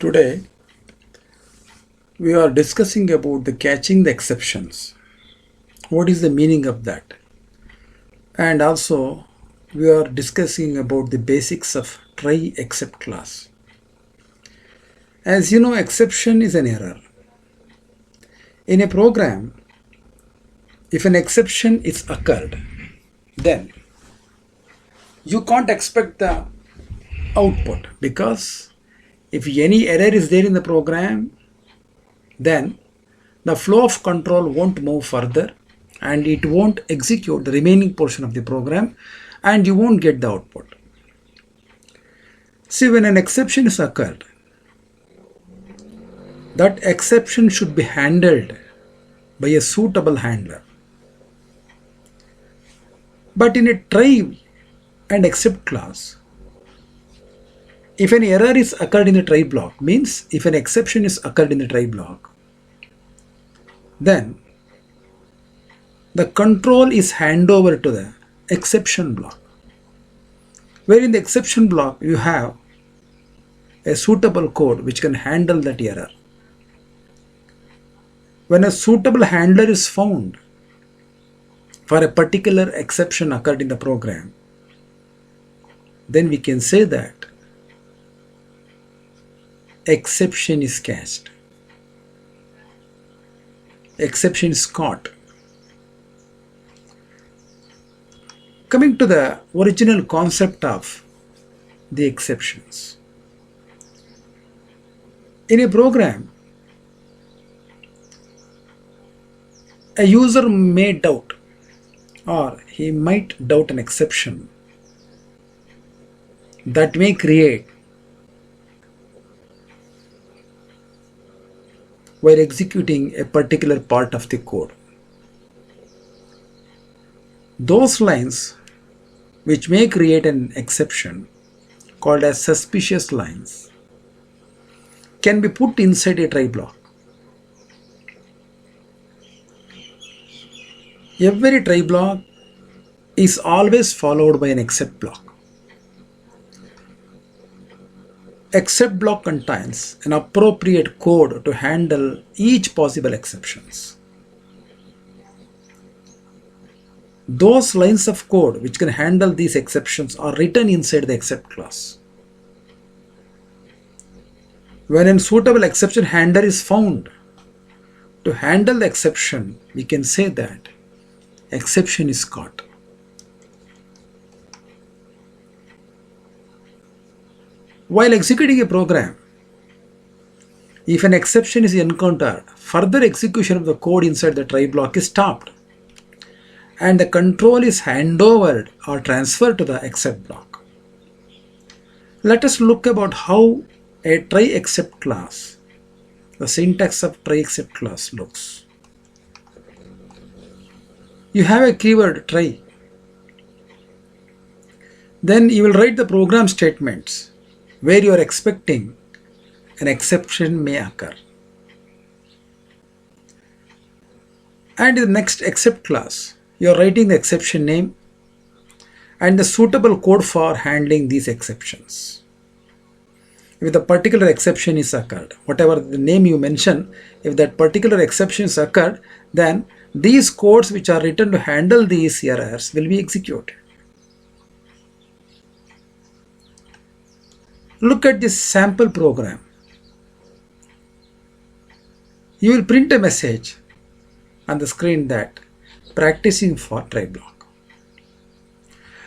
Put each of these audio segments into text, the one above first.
Today we are discussing about the catching the exceptions. What is the meaning of that? And also we are discussing about the basics of try except class. As you know, exception is an error. In a program, if an exception is occurred, then you can't expect the output, because if any error is there in the program, then the flow of control won't move further and it won't execute the remaining portion of the program and you won't get the output. See, when an exception is occurred, that exception should be handled by a suitable handler. But in a try and except class, if an error is occurred in the try block, means if an exception is occurred in the try block, then the control is handed over to the exception block, where in the exception block you have a suitable code which can handle that error. When a suitable handler is found for a particular exception occurred in the program, then we can say that exception is catched. Exception is caught. Coming to the original concept of the exceptions. In a program, a user may doubt, or he might doubt an exception that may create while executing a particular part of the code. Those lines which may create an exception, called as suspicious lines, can be put inside a try block. Every try block is always followed by an except block. Except block contains an appropriate code to handle each possible exceptions. Those lines of code which can handle these exceptions are written inside the except class. When a suitable exception handler is found to handle the exception, we can say that exception is caught. While executing a program, if an exception is encountered, further execution of the code inside the try block is stopped and the control is handed over or transferred to the except block. Let us look about how a try except class, the syntax of try except class looks. You have a keyword try. Then you will write the program statements where you are expecting an exception may occur. And in the next except class, you are writing the exception name and the suitable code for handling these exceptions. If the particular exception is occurred, whatever the name you mention, if that particular exception is occurred, then these codes which are written to handle these errors will be executed. Look at this sample program. You will print a message on the screen that practicing for try block.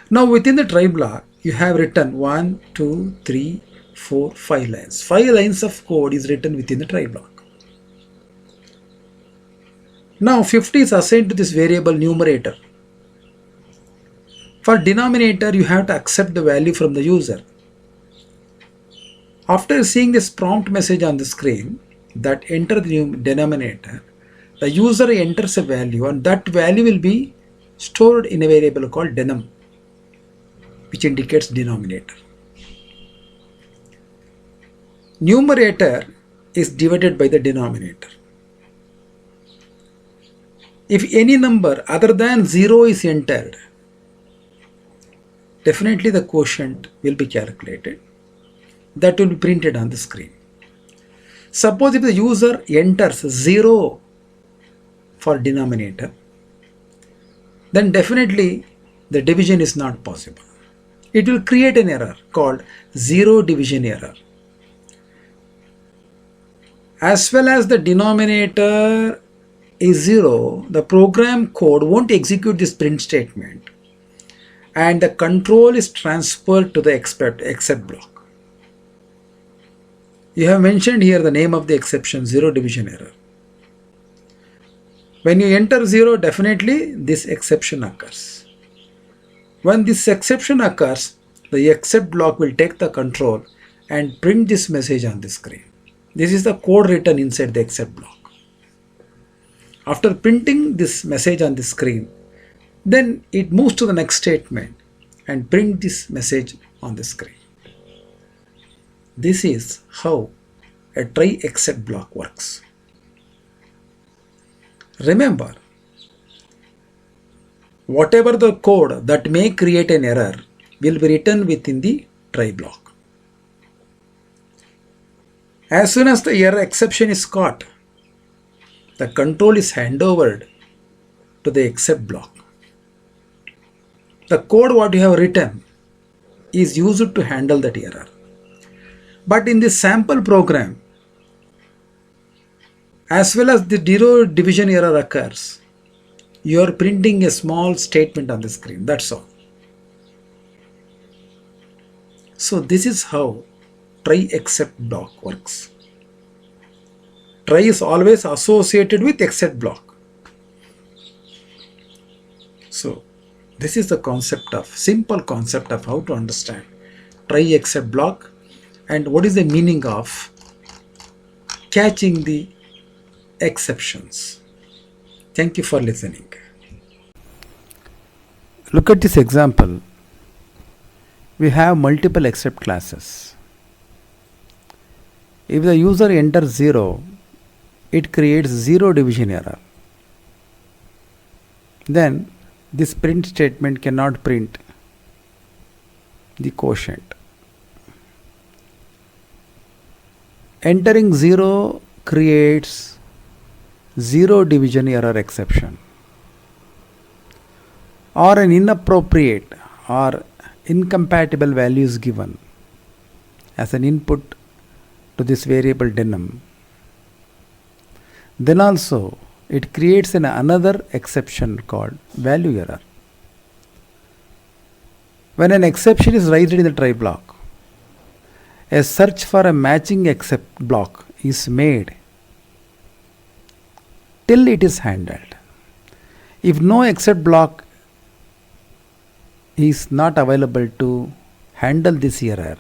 Now within the try block, you have written 1, 2, 3, 4, 5 lines. 5 lines of code is written within the try block. Now 50 is assigned to this variable numerator. For denominator, you have to accept the value from the user. After seeing this prompt message on the screen that enter the denominator, the user enters a value and that value will be stored in a variable called denom, which indicates denominator. Numerator is divided by the denominator. If any number other than 0 is entered, definitely the quotient will be calculated. That will be printed on the screen. Suppose if the user enters 0 for denominator, then definitely the division is not possible. It will create an error called zero division error. As well as the denominator is 0, the program code won't execute this print statement, and the control is transferred to the except block. You have mentioned here the name of the exception, zero division error. When you enter 0, definitely this exception occurs. When this exception occurs, the except block will take the control and print this message on the screen. This is the code written inside the except block. After printing this message on the screen, then it moves to the next statement and print this message on the screen. This is how a try except block works. Remember, whatever the code that may create an error will be written within the try block. As soon as the error exception is caught, the control is handovered to the except block. The code what you have written is used to handle that error. But in this sample program, as well as the zero division error occurs, you are printing a small statement on the screen. That's all. So this is how try except block works. Try is always associated with except block. So this is the simple concept of how to understand try except block and what is the meaning of catching the exceptions. Thank you for listening. Look at this example. We have multiple except classes. If the user enters 0, it creates zero division error. Then this print statement cannot print the quotient. Entering 0 creates zero division error exception, or an inappropriate or incompatible value is given as an input to this variable denim. Then also it creates another exception called value error. When an exception is raised in the try block, a search for a matching except block is made till it is handled. If no except block is not available to handle this error,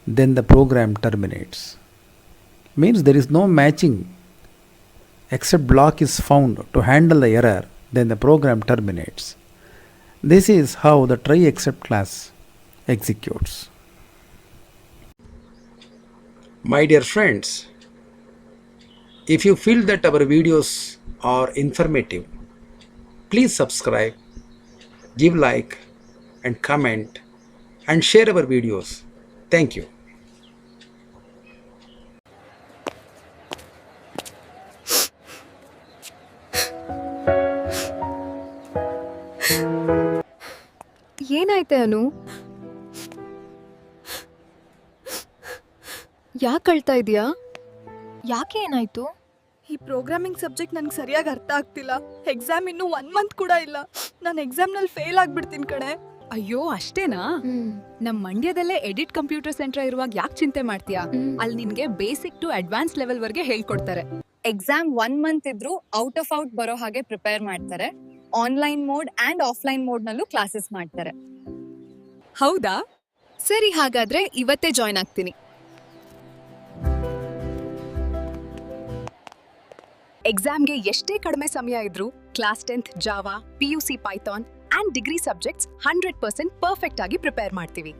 then the program terminates. Means there is no matching except block is found to handle the error, then the program terminates. This is how the try except class executes. My dear friends, if you feel that our videos are informative, please subscribe, give like and comment and share our videos. Thank you. ಏನಾಯ್ತೆ ಅನು? ಯಾಕೆ ಅಳ್ತಾ ಇದೀಯಾ? ಯಾಕೆ ಏನಾಯ್ತು? ಈ programming subject ನನಗೆ ಸರಿಯಾಗಿ ಅರ್ಥ ಆಗ್ತಿಲ್ಲ. ಎಕ್ಸಾಮ್ ಇನ್ನೂ 1 ಮಂತ್ ಕೂಡ ಇಲ್ಲ. ನಾನು ಎಕ್ಸಾಮ್ನಲ್ಲಿ ಫೇಲ್ ಆಗ್ಬಿಡ್ತೀನಿ ಕಣೆ. ಅಯ್ಯೋ ಅಷ್ಟೇನಾ? ನಮ್ಮ ಮಂಡ್ಯದಲ್ಲೇ ಎಡಿಟ್ ಕಂಪ್ಯೂಟರ್ ಸೆಂಟರ್ ಇರುವಾಗ ಯಾಕೆ ಚಿಂತೆ ಮಾಡ್ತೀಯಾ? ಅಲ್ಲಿ ನಿನ್ಗೆ ಬೇಸಿಕ್ ಟು ಅಡ್ವಾನ್ಸ್ ಲೆವೆಲ್ ವರ್ಗೆ ಹೇಳ್ಕೊಡ್ತಾರೆ. ಎಕ್ಸಾಮ್ 1 ಮಂತ್ ಇದ್ರೂ ಔಟ್ ಬರೋ ಹಾಗೆ ಪ್ರಿಪೇರ್ ಮಾಡ್ತಾರೆ. Online mode and offline mode ನಲ್ಲೂ ಕ್ಲಾಸಸ್ ಮಾಡ್ತಾರೆ. ಹೌದಾ? ಸರಿ, ಹಾಗಾದ್ರೆ ಇವತ್ತೇ ಜಾಯ್ನ್ ಆಗ್ತೀನಿ. ಎಕ್ಸಾಮ್ಗೆ ಎಷ್ಟೇ ಕಡಿಮೆ ಸಮಯ ಇದ್ರೂ class 10th Java, PUC Python and degree subjects 100% perfect ಆಗಿ ಪ್ರಿಪೇರ್ ಮಾಡ್ತೀವಿ.